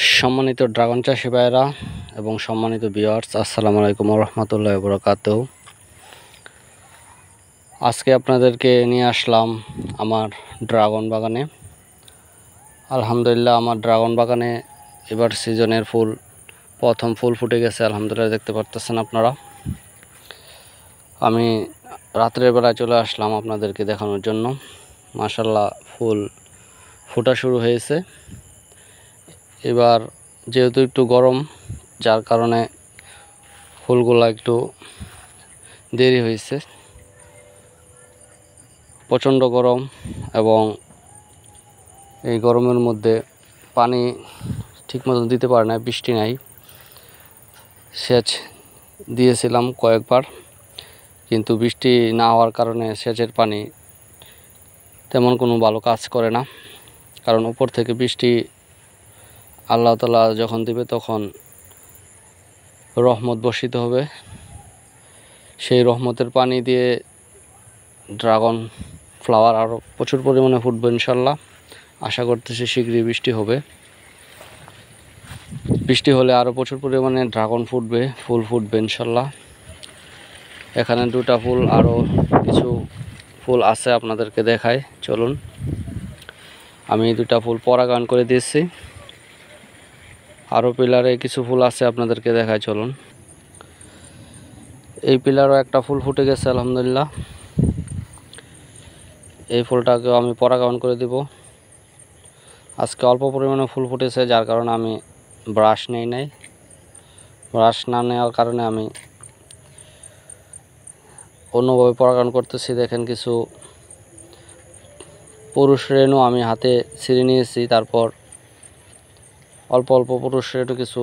সম্মানিত ড্রাগন চাষি ভাইয়েরা এবং সম্মানিত ভিউয়ার্স, আসসালামু আলাইকুম ওয়া রাহমাতুল্লাহি ওয়া বারাকাতুহু। আজকে আপনাদেরকে নিয়ে আসলাম আমার ড্রাগন বাগানে। আলহামদুলিল্লাহ, আমার ড্রাগন বাগানে এবার সিজনের প্রথম ফুল ফুটে গেছে। আলহামদুলিল্লাহ, দেখতে পারতেছেন আপনারা। আমি রাত্রের বেলায় চলে আসলাম আপনাদেরকে দেখানোর জন্য। মাশাআল্লাহ, ফুল ফোটা শুরু হয়েছে। এবার যেহেতু একটু গরম, যার কারণে ফুলগুলা একটু দেরি হয়েছে। প্রচণ্ড গরম এবং এই গরমের মধ্যে পানি ঠিক মতো দিতে পারে না, বৃষ্টি নাই। সেচ দিয়েছিলাম কয়েকবার, কিন্তু বৃষ্টি না হওয়ার কারণে সেচের পানি তেমন কোনো ভালো কাজ করে না। কারণ উপর থেকে বৃষ্টি আল্লাহ তাআলা যখন দিবে তখন রহমত বর্ষিত হবে। সেই রহমতের পানি দিয়ে ড্রাগন ফ্লাওয়ার আরও প্রচুর পরিমাণে ফুটবে ইনশাল্লাহ। আশা করতেছি শীঘ্রই বৃষ্টি হবে। বৃষ্টি হলে আরও প্রচুর পরিমাণে ড্রাগন ফুটবে, ফুল ফুটবে ইনশাল্লাহ। এখানে দুটা ফুল, আরও কিছু ফুল আছে, আপনাদেরকে দেখাই চলুন। আমি দুটা ফুল পরাগায়ন করে দিয়েছি। আরও পিলারে কিছু ফুল আছে, আপনাদেরকে দেখাই চলুন। এই পিলারও একটা ফুল ফুটে গেছে আলহামদুলিল্লাহ। এই ফুলটাকেও আমি পরাগায়ন করে দিব। আজকে অল্প পরিমাণে ফুল ফুটেছে, যার কারণে আমি ব্রাশ নেই নাই। ব্রাশ না নেওয়ার কারণে আমি অন্যভাবে পরাগায়ন করতেছি। দেখেন, কিছু পুরুষ রেণু আমি হাতে ছিঁড়ে নিয়েছি, তারপর অল্প অল্প পুরুষ রেণু কিছু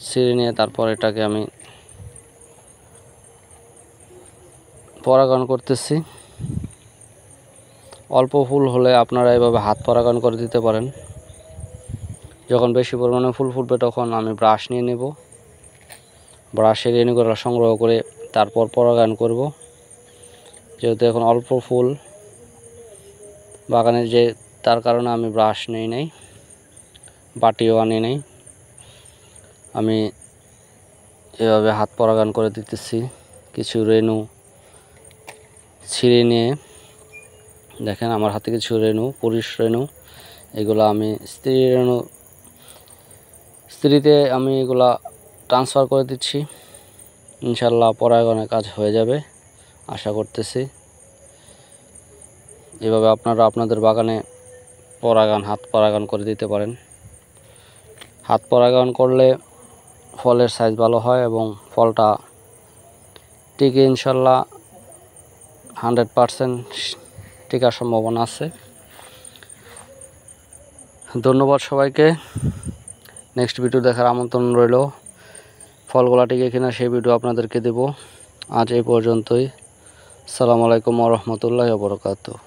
ছিঁড়ে নিয়ে তারপর এটাকে আমি পরাগায়ন করতেছি। অল্প ফুল হলে আপনারা এভাবে হাত পরাগায়ন করে দিতে পারেন। যখন বেশি পরিমাণে ফুল ফুটবে তখন আমি ব্রাশ নিয়ে নেব, ব্রাশের রেণুগুলো সংগ্রহ করে তারপর পরাগায়ন করব। যেহেতু এখন অল্প ফুল বাগানে, তার কারণে আমি ব্রাশ নেই নাই, বাটিও আনি নাই। আমি এভাবে হাত পরাগায়ন করে দিতেছি। কিছু রেণু ছিঁড়ে নিয়ে দেখেন, আমার হাতে কিছু রেণু, পুরুষ রেণু, এগুলো আমি স্ত্রীতে আমি এগুলা ট্রান্সফার করে দিচ্ছি। ইনশাল্লাহ পরাগায়নের কাজ হয়ে যাবে আশা করতেছি। এভাবে আপনারা আপনাদের বাগানে হাত পরাগায়ন করে দিতে পারেন। হাত পরাগায়ন করলে ফলের সাইজ ভালো হয় এবং ফলটা টিকে ইনশাল্লাহ 100% টিকার সম্ভাবনা আছে। ধন্যবাদ সবাইকে। নেক্সট ভিডিও দেখার আমন্ত্রণ রইল। ফলগুলা টিকে কিনা সেই ভিডিও আপনাদেরকে দেব। আজ এই পর্যন্তই। আসসালামু আলাইকুম ওয়া রাহমাতুল্লাহি ওয়া বারাকাতুহু।